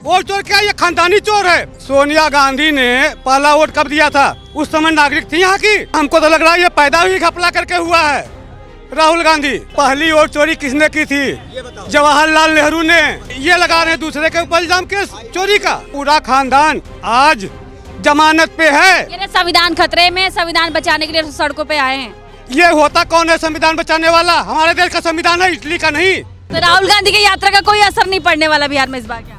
Vote चोर क्या, ये खानदानी चोर है। सोनिया गांधी ने पहला वोट कब दिया था? उस समय नागरिक थी यहाँ की। हमको तो लग रहा है ये पैदा ही घपला करके हुआ है। राहुल गांधी, पहली वोट चोरी किसने की थी? जवाहरलाल नेहरू ने। ये लगा रहे हैं दूसरे के ऊपर इल्जाम केस चोरी का। पूरा खानदान आज जमानत पे है। ये संविधान खतरे में, संविधान बचाने के लिए सड़कों पे आए हैं। ये होता कौन है संविधान बचाने वाला? हमारे देश का संविधान है, इटली का नहीं। तो राहुल गांधी की यात्रा का कोई असर नहीं पड़ने वाला बिहार में इस बार क्या?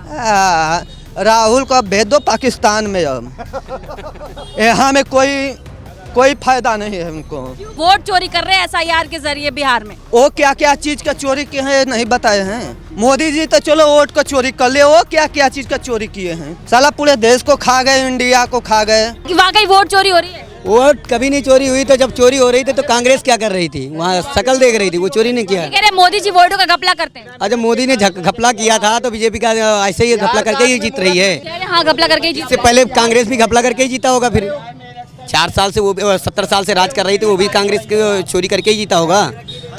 राहुल को अब भेज दो पाकिस्तान में। अब यहाँ में कोई फायदा नहीं है हमको। वोट चोरी कर रहे हैं SIR के जरिए बिहार में। वो क्या क्या चीज का चोरी किए हैं नहीं बताए हैं। मोदी जी तो चलो वोट का चोरी कर ले, वो क्या क्या चीज का चोरी किए हैं? साला पूरे देश को खा गए, इंडिया को खा गए। वाकई वोट चोरी हो रही है? वोट कभी नहीं चोरी हुई। तो जब चोरी हो रही थी तो कांग्रेस क्या कर रही थी? वहाँ शकल देख रही थी, वो चोरी नहीं किया। कह रहे मोदी जी वोटों का घपला करते हैं। जब मोदी ने घपला किया था तो बीजेपी का ऐसे ही घपला करके ही जीत रही है। कह रहे हाँ घपला करके ही इससे पहले कांग्रेस भी घपला करके ही जीता होगा। फिर 4 साल से वो 70 साल से राज कर रही थी, वो भी कांग्रेस चोरी करके ही जीता होगा।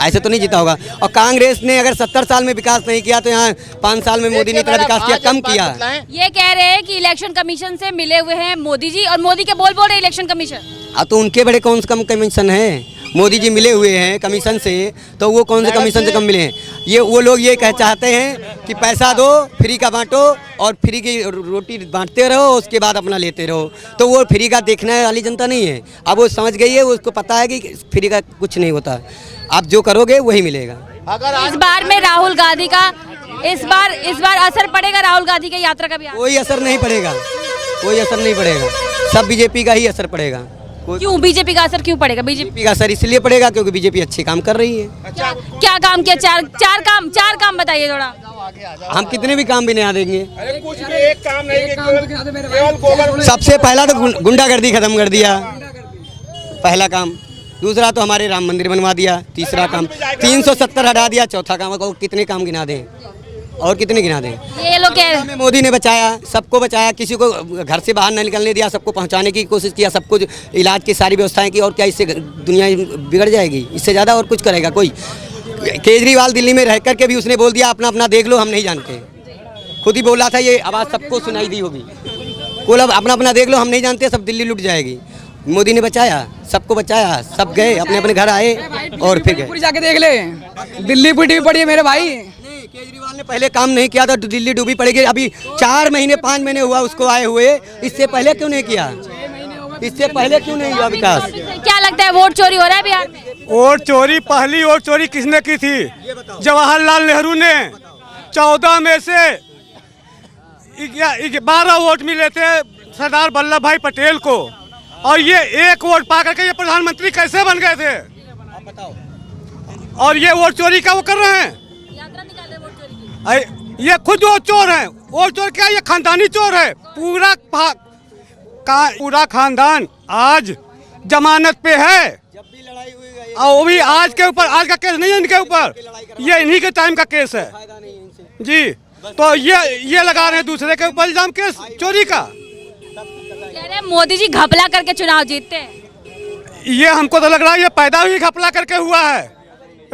ऐसे तो नहीं जीता होगा। और कांग्रेस ने अगर 70 साल में विकास नहीं किया तो यहाँ 5 साल में मोदी ने इतना विकास किया, कम किया। ये कह रहे हैं कि इलेक्शन कमीशन से मिले हुए हैं मोदी जी, और मोदी के बोल रहे इलेक्शन कमीशन। अब तो उनके बड़े कौन से कम कमीशन है? मोदी जी मिले हुए हैं कमीशन से, तो वो कौन से कमीशन से कम मिले हैं? ये वो लोग ये कह चाहते हैं कि पैसा दो, फ्री का बांटो और फ्री की रोटी बांटते रहो, उसके बाद अपना लेते रहो। तो वो फ्री का देखने वाली जनता नहीं है। अब वो समझ गई है, उसको पता है कि फ्री का कुछ नहीं होता। आप जो करोगे वही मिलेगा। इस बार में राहुल गांधी का इस बार असर पड़ेगा राहुल गांधी की यात्रा का भी? कोई असर नहीं पड़ेगा, कोई असर नहीं पड़ेगा। सब बीजेपी का ही असर पड़ेगा। क्यों बीजेपी का असर क्यों पड़ेगा? बीजेपी का असर इसलिए पड़ेगा क्योंकि बीजेपी अच्छे काम कर रही है। क्या काम किया? चार काम बताइए थोड़ा। हम कितने भी काम भी नहीं देंगे। एक काम नहीं। सबसे पहला तो गुंडागर्दी खत्म कर दिया, पहला काम। दूसरा तो हमारे राम मंदिर बनवा दिया। तीसरा काम 370 हटा दिया। चौथा काम को कितने काम गिना दें और कितने गिना दें? ये लोग कह रहे हैं मोदी ने बचाया, सबको बचाया, किसी को घर से बाहर नहीं निकलने दिया, सबको पहुंचाने की कोशिश किया, सबको इलाज की सारी व्यवस्थाएं की। और क्या इससे दुनिया बिगड़ जाएगी? इससे ज़्यादा और कुछ करेगा कोई? केजरीवाल दिल्ली में रह करके भी उसने बोल दिया अपना अपना देख लो, हम नहीं जानते। खुद ही बोला था, ये आवाज़ सबको सुनाई दी होगी। बोला अपना अपना देख लो, हम नहीं जानते, सब दिल्ली लुट जाएगी। मोदी ने बचाया, सबको बचाया, सब गए अपने अपने घर आए और फिर गए। जाके देख ले, दिल्ली पिटी पड़ी है मेरे भाई। केजरीवाल ने पहले काम नहीं किया था तो दिल्ली डूबी पड़ेगी। अभी 4 महीने 5 महीने हुआ उसको आए हुए, इससे पहले क्यों नहीं किया? इससे पहले क्यों नहीं हुआ विकास? क्या लगता है वोट चोरी हो रहा है बिहार में? वोट चोरी, पहली वोट चोरी किसने की थी? जवाहरलाल नेहरू ने। 14 में से 12 वोट मिले थे सरदार वल्लभ भाई पटेल को, और ये 1 वोट पा करके ये प्रधानमंत्री कैसे बन गए थे? आप बताओ। और ये वोट चोरी का वो कर रहे हैं। यात्रा निकाल रहे वोट चोरी की। ये खुद वो चोर हैं। वोट चोर क्या, ये खानदानी चोर है। पूरा खानदान आज जमानत पे है। जब भी लड़ाई हुई और वो भी आज के ऊपर, आज का केस नहीं है इनके ऊपर, ये इन्हीं के टाइम का केस है जी। तो ये लगा रहे हैं दूसरे के ऊपर इल्जाम केस चोरी का। कह रहे हैं मोदी जी घपला करके चुनाव जीतते हैं। ये हमको तो लग रहा है ये पैदा ही घपला करके हुआ है।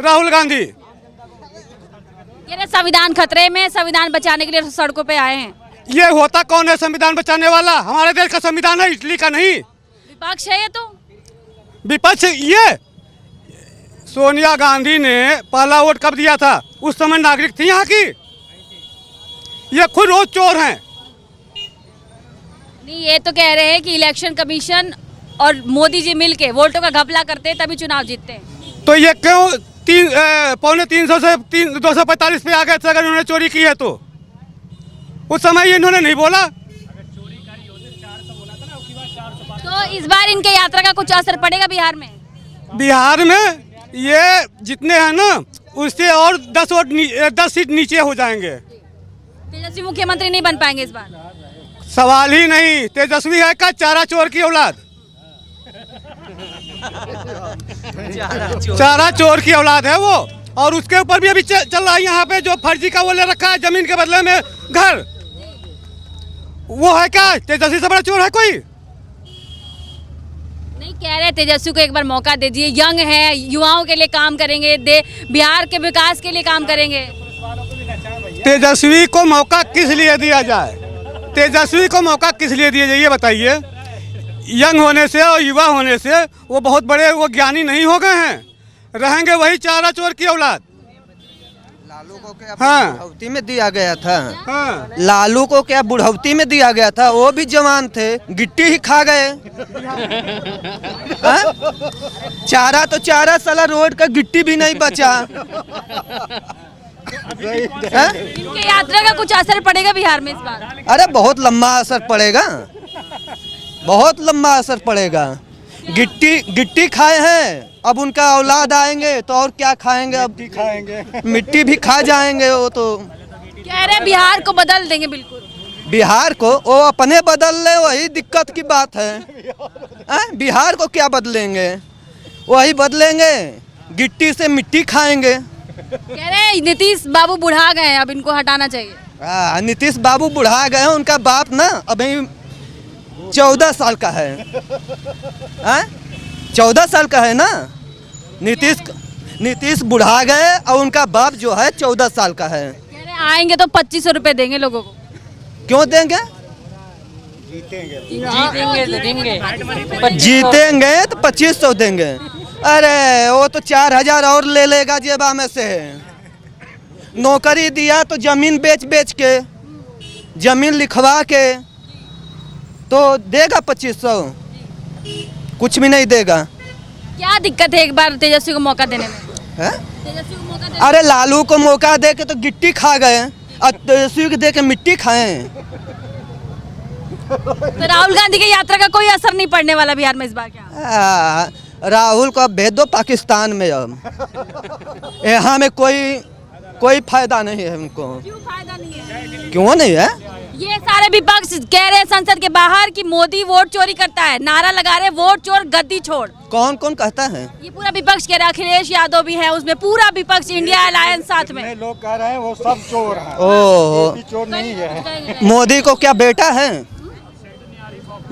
राहुल गांधी, ये संविधान खतरे में, संविधान बचाने के लिए सड़कों पे आए हैं। ये होता कौन है संविधान बचाने वाला? हमारे देश का संविधान है, इटली का नहीं। विपक्ष है ये तो। विपक्ष ये सोनिया गांधी ने पहला वोट कब दिया था? उस समय नागरिक थी यहाँ की। ये खुद रोज चोर हैं। नहीं, ये तो कह रहे हैं कि इलेक्शन कमीशन और मोदी जी मिलके वोटों का घपला करते हैं तभी चुनाव जीतते हैं। तो ये क्यों 350 से 245 पे आ गए थे? अगर उन्होंने चोरी की है तो उस समय ये इन्होंने नहीं बोला। तो इस बार इनके यात्रा का कुछ असर पड़ेगा बिहार में? बिहार में ये जितने हैं ना, उससे और 10 सीट नीचे हो जाएंगे। तेजस्वी मुख्यमंत्री नहीं बन पाएंगे इस बार? सवाल ही नहीं। तेजस्वी है का चारा चोर की औलाद। चारा चोर की औलाद है वो। और उसके ऊपर भी अभी चल रहा है यहाँ पे जो फर्जी का वो ले रखा है जमीन के बदले में घर। वो है क्या तेजस्वी से बड़ा चोर है कोई? नहीं, कह रहे तेजस्वी को एक बार मौका दे दीजिए, यंग है, युवाओं के लिए काम करेंगे, बिहार के विकास के लिए काम करेंगे। तेजस्वी को मौका किस लिए दिया जाए? तेजस्वी को मौका किस लिए दिया जाए ये बताइए। यंग होने से और युवा होने से वो बहुत बड़े वो ज्ञानी नहीं हो गए हैं, रहेंगे वही चारा चोर की औलाद। लालू को क्या हाँ। बुढ़ौती में दिया गया था? हाँ। लालू को क्या बुढ़ौती में दिया गया था? वो भी जवान थे, गिट्टी ही खा गए। हाँ? चारा तो चारा, साला रोड का गिट्टी भी नहीं बचा। हाँ? इनके यात्रा का कुछ असर पड़ेगा बिहार में इस बार? अरे बहुत लंबा असर पड़ेगा, बहुत लंबा असर पड़ेगा। गिट्टी खाए हैं, अब उनका औलाद आएंगे तो और क्या खाएंगे? अब मिट्टी भी खा जाएंगे। वो तो कह रहे हैं बिहार को बदल देंगे। बिल्कुल बिहार को वो अपने बदल ले, वही दिक्कत की बात है। बिहार को क्या बदलेंगे? वही बदलेंगे, गिट्टी से मिट्टी खाएंगे। कह रहे हैं नीतीश बाबू बुढ़ा गए हैं, अब इनको हटाना चाहिए। नीतीश बाबू बुढ़ा गए हैं, उनका बाप ना अभी 14 साल का है। 14 साल का है ना। नीतीश बुढ़ा गए और उनका बाप जो है 14 साल का है। कह रहे हैं आएंगे तो 2500 रुपए देंगे लोगों को। क्यों देंगे? जीतेंगे तो 2500 देंगे। अरे वो तो 4000 और ले लेगा जेबा में से। नौकरी दिया तो जमीन बेच के, जमीन लिखवा के तो देगा 2500, कुछ भी नहीं देगा। क्या दिक्कत है एक बार तेजस्वी को मौका देने में? है? तेजस्वी को मौका दे। अरे लालू को मौका दे के तो गिट्टी खा गए, और तेजस्वी को दे के मिट्टी खाएं। तो राहुल गांधी की यात्रा का कोई असर नहीं पड़ने वाला बिहार में इस बार क्या? राहुल को अब भेज दो पाकिस्तान में। अब यहाँ में कोई फायदा नहीं है उनको। क्यों फायदा नहीं है? क्यों नहीं है? ये सारे विपक्ष कह रहे हैं संसद के बाहर कि मोदी वोट चोरी करता है, नारा लगा रहे वोट चोर गद्दी छोड़। कौन कौन कहता है? ये पूरा विपक्ष कह रहा है, अखिलेश यादव भी है उसमें, पूरा विपक्ष, इंडिया अलायंस साथ में। लोग कह रहे हैं वो सब चोर हैं। ओह, चोर नहीं है। मोदी को क्या बेटा है?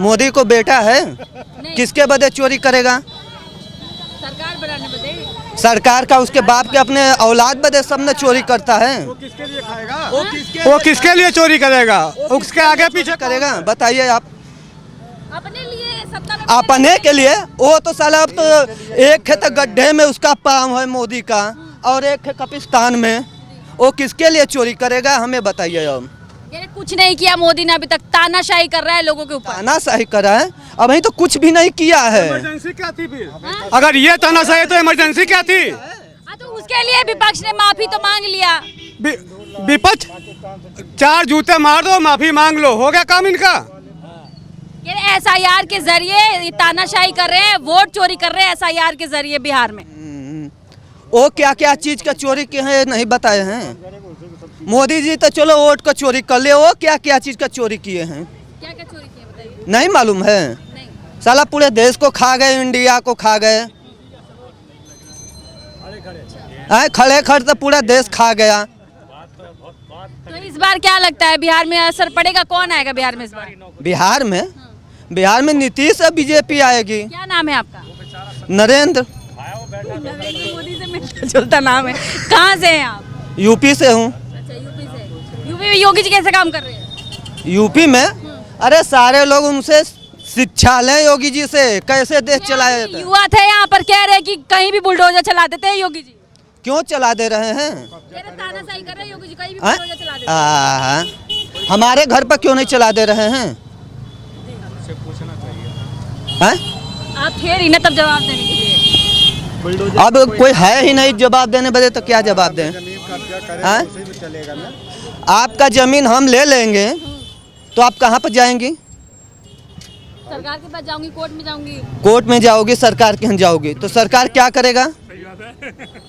मोदी को बेटा है? किसके बदले चोरी करेगा? सरकार बनाने बदे। सरकार का, उसके बाप के, अपने औलाद बदे सब में चोरी करता है। वो किसके लिए खाएगा? वो किसके लिए चोरी करेगा? उसके आगे पीछे करेगा? बताइए आप। अपने लिए सत्ता में अपने के लिए? वो तो साला अब तो एक है तो गड्ढे में उसका पाँव है मोदी का, और एक है कपिस्तान में। वो किसके लिए चोरी करेगा? हमें बताइए। अब कुछ नहीं किया मोदी ने अभी तक, तानाशाही कर रहा है लोगों के ऊपर। तानाशाही कर रहा है, अभी तो कुछ भी नहीं किया है। इमरजेंसी क्या थी फिर? अगर ये तानाशाही तो इमरजेंसी क्या थी? तो उसके लिए विपक्ष ने माफी तो मांग लिया। विपक्ष 4 जूते मार दो, माफी मांग लो, हो गया काम इनका। SIR के जरिए तानाशाही कर रहे हैं, वोट चोरी कर रहे हैं SIR के जरिए बिहार में। वो क्या क्या चीज का चोरी किए हैं नहीं बताए हैं। मोदी जी तो चलो वोट का चोरी कर ले, वो क्या क्या चीज का चोरी किए हैं? क्या क्या चोरी किए बताइए? नहीं मालूम है? नहीं। साला पूरे देश को खा गए, इंडिया को खा गए। खड़े खड़े तो पूरा देश खा गया। तो इस बार क्या लगता है बिहार में असर पड़ेगा? कौन आएगा बिहार में इस बार? बिहार में नीतीश और बीजेपी आएगी। क्या नाम है आपका? नरेंद्र। मोदी से मिलता जुलता नाम है। कहाँ से हैं आप? यूपी से हूँ। अच्छा, यूपी से। यूपी में योगी जी कैसे काम कर रहे हैं? यूपी में अरे सारे लोग उनसे शिक्षा लें, योगी जी से कैसे देश चलाया जाता है। युवा थे यहाँ पर, कह रहे हैं कि कहीं भी बुलडोजर चला देते हैं योगी जी। क्यों चला दे रहे हैं? तानाशाही कर रहे हैं योगी जी, कहीं भी बुलडोजर चला देते हैं। हमारे घर पर क्यों नहीं चला दे रहे हैं? आप थे ही ना तब जवाब देने के लिए। अब कोई है ही नहीं जवाब देने बदे, तो क्या जवाब दें? आपका जमीन हम ले लेंगे तो आप कहाँ पर जाएंगी? सरकार के पास जाऊंगी, कोर्ट में जाऊंगी। कोर्ट में जाओगी, सरकार के यहाँ जाओगी तो सरकार क्या करेगा?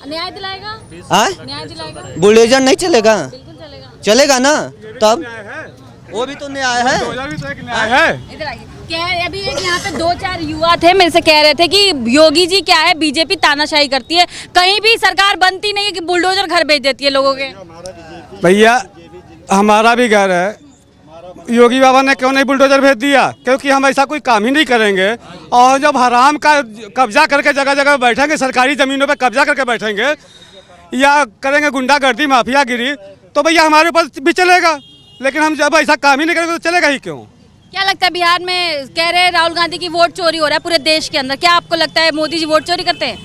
न्याय दिलाएगा। न्याय दिलाएगा। बुलडोजर नहीं चलेगा? बिल्कुल चलेगा। चलेगा ना, तब वो भी तो न्याय है। इधर आइए। अभी एक यहाँ पे 2-4 युवा थे, मेरे से कह रहे थे कि योगी जी क्या है, बीजेपी तानाशाही करती है, कहीं भी सरकार बनती नहीं है कि बुलडोजर घर भेज देती है लोगों के। भैया हमारा भी घर है, योगी बाबा ने क्यों नहीं बुलडोजर भेज दिया? क्योंकि हम ऐसा कोई काम ही नहीं करेंगे। और जब हराम का कब्जा करके जगह जगह बैठेंगे, सरकारी ज़मीनों पे कब्जा करके बैठेंगे या करेंगे गुंडागर्दी, माफियागिरी, तो भैया हमारे ऊपर भी चलेगा, लेकिन हम जब ऐसा काम ही नहीं करेंगे तो चलेगा ही क्यों? क्या लगता है बिहार में कह रहे हैं राहुल गांधी की वोट चोरी हो रहा है पूरे देश के अंदर, क्या आपको लगता है मोदी जी वोट चोरी करते हैं?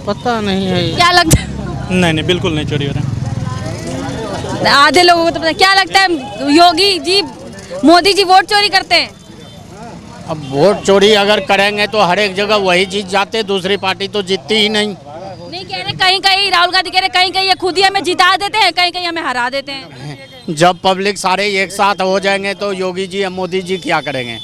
पता नहीं है। क्या लगता है? नहीं बिल्कुल नहीं चोरी हो रहा। आधे लोगों को तो पता, क्या लगता है योगी जी मोदी जी वोट चोरी करते हैं? अब वोट चोरी अगर करेंगे तो हर एक जगह वही जीत जाते, दूसरी पार्टी तो जीतती ही नहीं। नहीं कह रहे, कहीं कहीं राहुल गांधी कह रहे कहीं कहीं ये खुद ही हमें जिता देते हैं, कहीं कहीं हमें हरा देते हैं। जब पब्लिक सारे एक साथ हो जाएंगे तो योगी जी या मोदी जी क्या करेंगे?